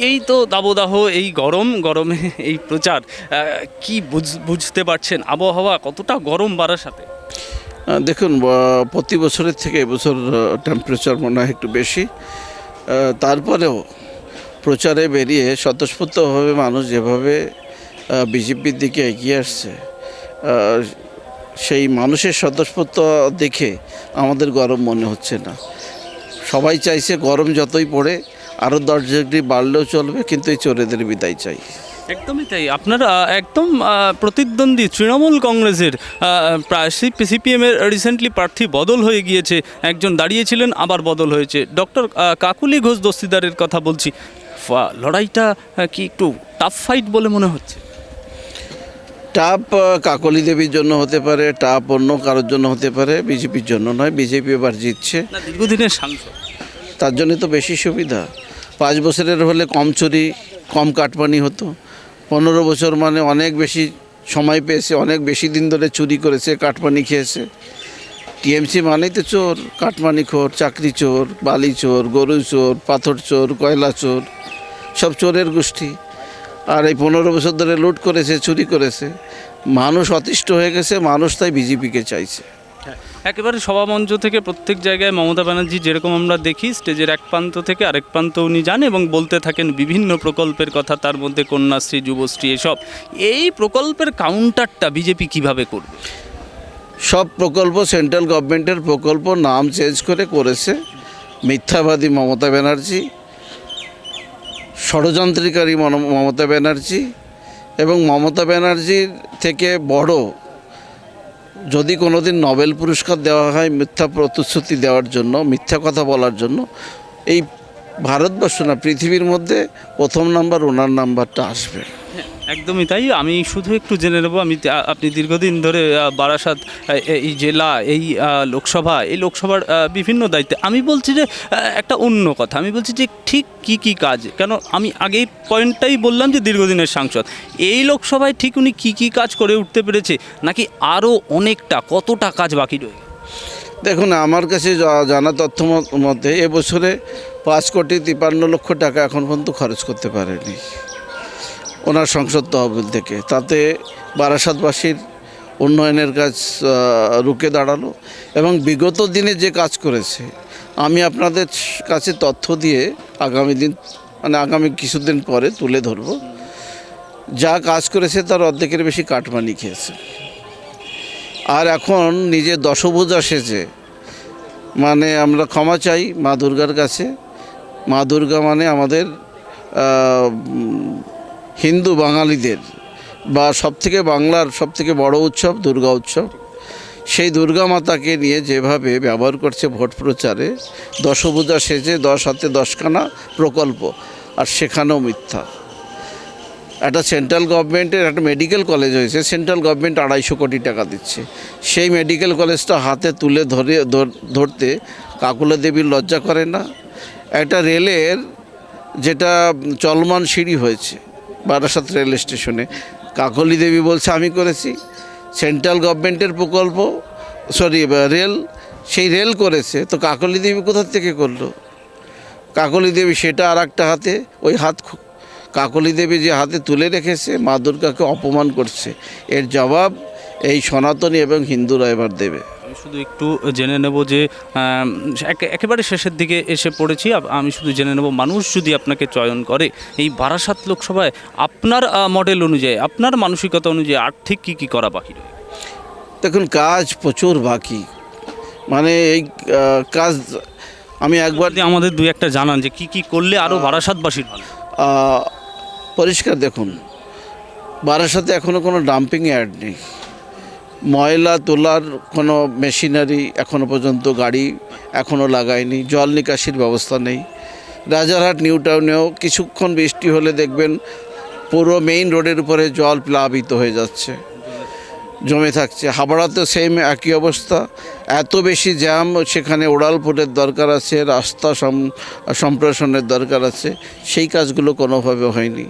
এই তো দাবদাহ, এই গরমে এই প্রচার, কি বুঝতে পারছেন আবহাওয়া কতটা গরম বারাসাতে? দেখুন, প্রতি বছরের থেকে এবছর টেম্পারেচার মনে হয় একটু বেশি। তারপরেও প্রচারে বেরিয়ে স্বতঃস্ফূর্তভাবে মানুষ যেভাবে বিজেপির দিকে এগিয়ে আসছে, সেই মানুষের স্বতঃস্ফূর্ত দেখে আমাদের গরম মনে হচ্ছে না। সবাই চাইছে গরম যতই পড়ে আরও 10 ডিগ্রি বাড়লেও চলবে, কিন্তু এই চোরেদের বিদায় চাই। একদমই তাই। আপনার একদম প্রতিদ্বন্দ্বী তৃণমূল কংগ্রেসের প্রায় সিপিএমের রিসেন্টলি প্রার্থী বদল হয়ে গিয়েছে, একজন দাঁড়িয়েছিলেন আবার বদল হয়েছে, ডক্টর কাকুলি ঘোষ দস্তিদারের কথা বলছি। লড়াইটা কি একটু টাফ ফাইট বলে মনে হচ্ছে? টাপ কাকলি দেবীর জন্য হতে পারে, টাপ অন্য কারোর জন্য হতে পারে, বিজেপির জন্য নয়। বিজেপি এবার জিতছে, না, দীর্ঘদিনের সাংসদ, তার জন্য তো বেশি সুবিধা। 5 বছরের হলে কম চুরি, কম কাটমানি হতো। 15 বছর মানে অনেক বেশি সময় পেয়েছে, অনেক বেশি দিন ধরে চুরি করেছে, কাটমানি খেয়েছে। টিএমসি মানেই তো চোর, কাটমানিখোর, চাকরি চোর, বালি চোর, গরু চোর, পাথর চোর, কয়লা চোর, সব চোরের গোষ্ঠী। আর এই 15 বছর ধরে লুট করেছে, চুরি করেছে। মানুষ অতিষ্ঠ হয়ে গেছে, মানুষ তাই বিজেপিকে চাইছে। একেবারে সভামঞ্চ থেকে প্রত্যেক জায়গায় মমতা ব্যানার্জি যেরকম আমরা দেখি, স্টেজের এক প্রান্ত থেকে আরেক প্রান্ত উনি যান এবং বলতে থাকেন বিভিন্ন প্রকল্পের কথা, তার মধ্যে কন্যাশ্রী, যুবশ্রী, এসব। এই প্রকল্পের কাউন্টারটা বিজেপি কিভাবে করবে? সব প্রকল্প সেন্ট্রাল গভর্নমেন্টের প্রকল্প নাম চেঞ্জ করে করেছে মিথ্যাবাদী মমতা ব্যানার্জি, ষড়যন্ত্রকারী মমতা ব্যানার্জি। এবং মমতা ব্যানার্জির থেকে বড় যদি কোনোদিন নোবেল পুরস্কার দেওয়া হয় মিথ্যা প্রতিশ্রুতি দেওয়ার জন্য, মিথ্যা কথা বলার জন্য, এই ভারতবর্ষ না পৃথিবীর মধ্যে প্রথম নাম্বার ওনার নাম্বারটা আসবে। একদমই তাই। আমি শুধু একটু জেনে নেব, আপনি দীর্ঘদিন ধরে বারাসাত এই জেলা, এই লোকসভার বিভিন্ন দায়িত্বে। আমি বলছি যে একটা অন্য কথা, আমি বলছি যে ঠিক কি কাজ, কেন আমি আগেই পয়েন্টটাই বললাম যে দীর্ঘদিনের সাংসদ, এই লোকসভায় ঠিক উনি কি কাজ করে উঠতে পেরেছে, নাকি আরও অনেকটা কতটা কাজ বাকি রয়ে? দেখুন, আমার কাছে জানা তথ্য মতে এবছরে 5,53,00,000 টাকা এখন পর্যন্ত খরচ করতে পারেনি ওনার সংসদ তহবিল থেকে। তাতে বারাসাতবাসীর উন্নয়নের কাজ রুখে দাঁড়ালো। এবং বিগত দিনে যে কাজ করেছে, আমি আপনাদের কাছে তথ্য দিয়ে আগামী কিছুদিন পরে তুলে ধরব। যা কাজ করেছে তার অর্ধেকের বেশি কাটমানি খেয়েছে। আর এখন নিজে দশভুজা সেজে, মানে আমরা ক্ষমা চাই মা দুর্গার কাছে। মা দুর্গা মানে আমাদের হিন্দু বাঙালিদের বা বাংলার সবথেকে বড় উৎসব দুর্গা উৎসব। সেই দুর্গা মাতাকে নিয়ে যেভাবে ব্যবহার করছে ভোট প্রচারে, দশভুজা সেজে 10 হাতে 10খানা প্রকল্প, আর সেখানেও মিথ্যা। একটা সেন্ট্রাল গভর্নমেন্টের একটা মেডিকেল কলেজ হয়েছে, সেন্ট্রাল গভর্নমেন্ট 250 কোটি টাকা দিচ্ছে। সেই মেডিকেল কলেজটা হাতে তুলে ধরতে কাকুলি দেবীর লজ্জা করে না? একটা রেলের যেটা চলমান সিঁড়ি হয়েছে বারাসাত রেল স্টেশনে, কাকুলি দেবী বলছে আমি করেছি। সেন্ট্রাল গভর্নমেন্টের প্রকল্প, রেল, সেই রেল করেছে, তো কাকুলি দেবী কোথা থেকে করলো? কাকুলি দেবী সেটা আর একটা হাতে, ওই কাকুলি দেবী যে হাতে তুলে রেখেছে, মা দুর্গাকে অপমান করছে। এর জবাব এই সনাতনী এবং হিন্দুরা এবার দেবে। আমি শুধু একটু জেনে নেব যে একেবারে শেষের দিকে এসে পড়েছি, আমি শুধু জেনে নেব, মানুষ যদি আপনাকে চয়ন করে এই বারাসাত লোকসভায়, আপনার মডেল অনুযায়ী, আপনার মানসিকতা অনুযায়ী আর্থিক কি করা বাকি রয়েছে? দেখুন, কাজ প্রচুর বাকি। মানে এই কাজ আমি একবার আমাদের দুই একটা জানান যে কি করলে আরও বারাসাতবাসীর ভালো। পরিষ্কার দেখুন, বারাসাতে এখনও কোনো ডাম্পিং ইয়ার্ড নেই। ময়লা তোলার কোনো মেশিনারি এখনও পর্যন্ত গাড়ি এখনও লাগায়নি। জল নিকাশির ব্যবস্থা নেই। রাজারহাট নিউ টাউনেও কিছুক্ষণ বৃষ্টি হলে দেখবেন পুরো মেইন রোডের উপরে জল প্লাবিত হয়ে যাচ্ছে, জমে থাকছে। হাবড়াতেও সেম একই অবস্থা। এত বেশি জ্যাম, সেখানে উড়ালপুরের দরকার আছে, রাস্তা সম্প্রসারণের দরকার আছে। সেই কাজগুলো কোনোভাবে হয়নি।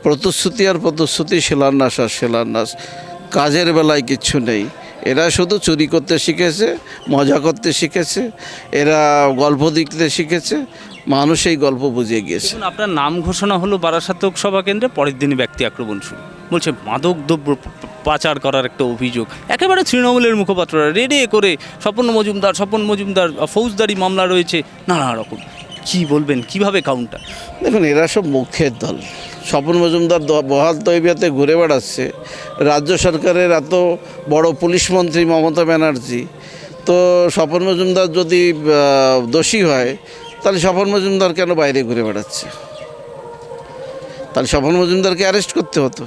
প্রতিশ্রুতি আর প্রতিশ্রুতি, শিলান্যাস আর শিলান্যাস, কাজের বেলায় কিচ্ছু নেই। এরা শুধু চুরি করতে শিখেছে, মজা করতে শিখেছে, এরা গল্প দিতে শিখেছে, মানুষ এই গল্প বুঝিয়ে গিয়েছে। দেখুন, আপনার নাম ঘোষণা হলো বারাসাত লোকসভা কেন্দ্রে, পরের দিনই ব্যক্তি আক্রমণ শুরু। বলছে মাদক দ্রব্য পাচার করার একটা অভিযোগ, একেবারে তৃণমূলের মুখপাত্ররা রেডে করে স্বপন মজুমদার ফৌজদারি মামলা রয়েছে, নানা রকম। কি বলবেন, কিভাবে কাউন্টার? দেখুন, এরা সব মুখের দল। স্বপন মজুমদার বহাল তৈবিয়াতে ঘুরে বেড়াচ্ছে। রাজ্য সরকারের এত বড় পুলিশ মন্ত্রী মমতা ব্যানার্জি, তো স্বপন মজুমদার যদি দোষী হয়, তাহলে স্বপন মজুমদার কেন বাইরে ঘুরে বেড়াচ্ছে? তাহলে স্বপন মজুমদারকে অ্যারেস্ট করতে হতো।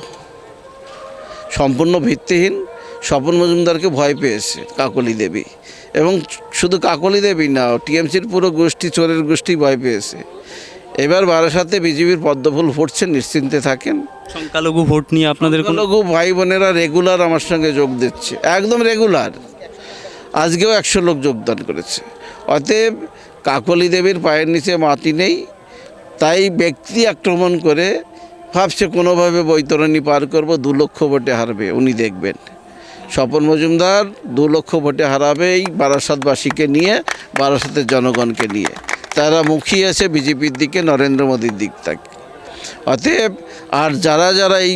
সম্পূর্ণ ভিত্তিহীন। স্বপন মজুমদারকে ভয় পেয়েছে কাকলি দেবী, এবং শুধু কাকলি দেবী না, টিএমসির পুরো গোষ্ঠী, চোরের গোষ্ঠী ভয় পেয়েছে। এবার বারাসাতে বিজেপির পদ্মফুল ফুটছে, নিশ্চিন্তে থাকেন। সংখ্যালঘু ভোট নিয়ে আপনাদের কোনো সংখ্যালঘু ভাই বোনেরা রেগুলার আমার সঙ্গে যোগ দিচ্ছে, একদম রেগুলার। আজকেও 100 লোক যোগদান করেছে। অতএব কাকলি দেবীর পায়ের নিচে মাটি নেই, তাই ব্যক্তি আক্রমণ করে ভাবছে কোনোভাবে বৈতরণী পার করব, 2 লক্ষ ভোটে হারবে। উনি দেখবেন স্বপন মজুমদার 2 লক্ষ ভোটে হারাবে এই বারাসাতবাসীকে নিয়ে, বারাসাতের জনগণকে নিয়ে। তারা মুখিয়ে আছে বিজেপির দিকে, নরেন্দ্র মোদীর দিক থেকে। অতএব আর যারা যারা এই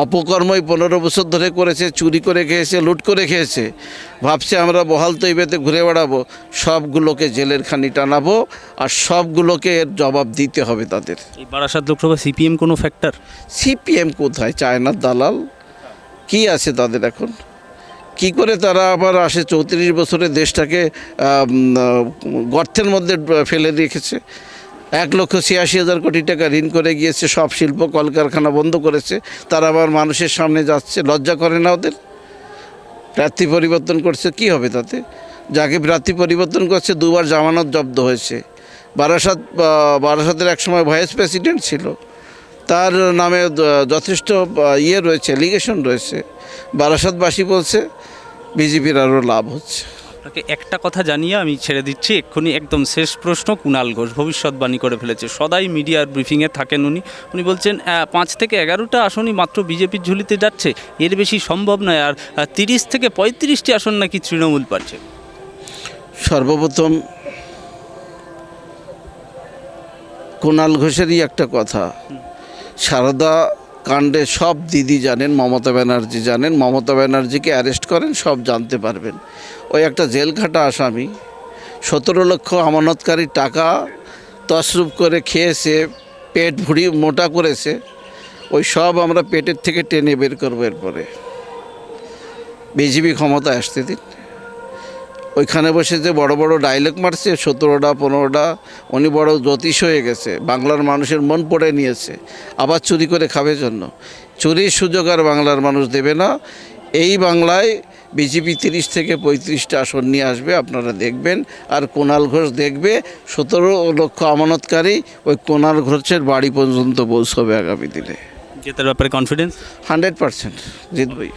অপকর্মই 15 বছর ধরে করেছে, চুরি করে খেয়েছে, লুট করে খেয়েছে, ভাবছে আমরা বহাল তৈবেতে ঘুরে বেড়াবো, সবগুলোকে জেলের খানি টানাবো, আর সবগুলোকে এর জবাব দিতে হবে তাদের। এই বারাসাত লোকসভা সিপিএম কোনো ফ্যাক্টর? সিপিএম কোথায়? চায়নার দালাল। কি আছে তাদের এখন? কি করে তারা আবার আসে 34 বছরে দেশটাকে গর্তের মধ্যে ফেলে রেখেছে? 1,86,000 কোটি টাকা ঋণ করে গিয়েছে, সব শিল্প কলকারখানা বন্ধ করেছে। তারা আবার মানুষের সামনে যাচ্ছে, লজ্জা করে না ওদের? প্রার্থী পরিবর্তন করছে, কি হবে তাতে? যাকে প্রার্থী পরিবর্তন করছে 2বার জামানত জব্দ হয়েছে। বারাসাতের একসময় ভাইস প্রেসিডেন্ট ছিল, তার নামে যথেষ্ট রয়েছে, এলিগেশন রয়েছে। বারাসাতবাসী বলছে বিজেপির আরও লাভ হচ্ছে। আপনাকে একটা কথা জানিয়ে আমি ছেড়ে দিচ্ছি এক্ষুনি। একদম শেষ প্রশ্ন। কুণাল ঘোষ ভবিষ্যৎবাণী করে ফেলেছে, সদাই মিডিয়ার ব্রিফিংয়ে থাকেন উনি বলছেন 5 থেকে 11টা আসনই মাত্র বিজেপির ঝুলিতে যাচ্ছে, এর বেশি সম্ভব নয়। আর 30 থেকে 35টি আসন নাকি তৃণমূল পাচ্ছে। সর্বপ্রথম কুণাল ঘোষেরই একটা কথা, সারদা কাণ্ডে সব দিদি জানেন, মমতা ব্যানার্জি জানেন। মমতা ব্যানার্জিকে অ্যারেস্ট করেন, সব জানতে পারবেন। ওই একটা জেল খাটা আসামি 17 লক্ষ আমানতকারীর টাকা তসরুপ করে খেয়েছে, পেট ভুড়ি মোটা করেছে। ওই সব আমরা পেটের থেকে টেনে বের করবো। এরপরে বিজেপি ক্ষমতায় আসতে দিন। ওইখানে বসে যে বড় বড় ডায়লগ মারছে 17টা 15টা, উনি বড় জ্যোতিষ হয়ে গেছে, বাংলার মানুষের মন পড়ে নিয়েছে, আবার চুরি করে খাবে জন্য। চুরির সুযোগ আর বাংলার মানুষ দেবে না। এই বাংলায় বিজেপি 30 থেকে 35টা আসন নিয়ে আসবে, আপনারা দেখবেন। আর কুণাল ঘোষ দেখবে 17 লক্ষ আমানতকারী ওই কুণাল ঘোষের বাড়ি পর্যন্ত পৌঁছবে আগামী দিনে। জেতার ব্যাপারে কনফিডেন্স? 100% জিতবই।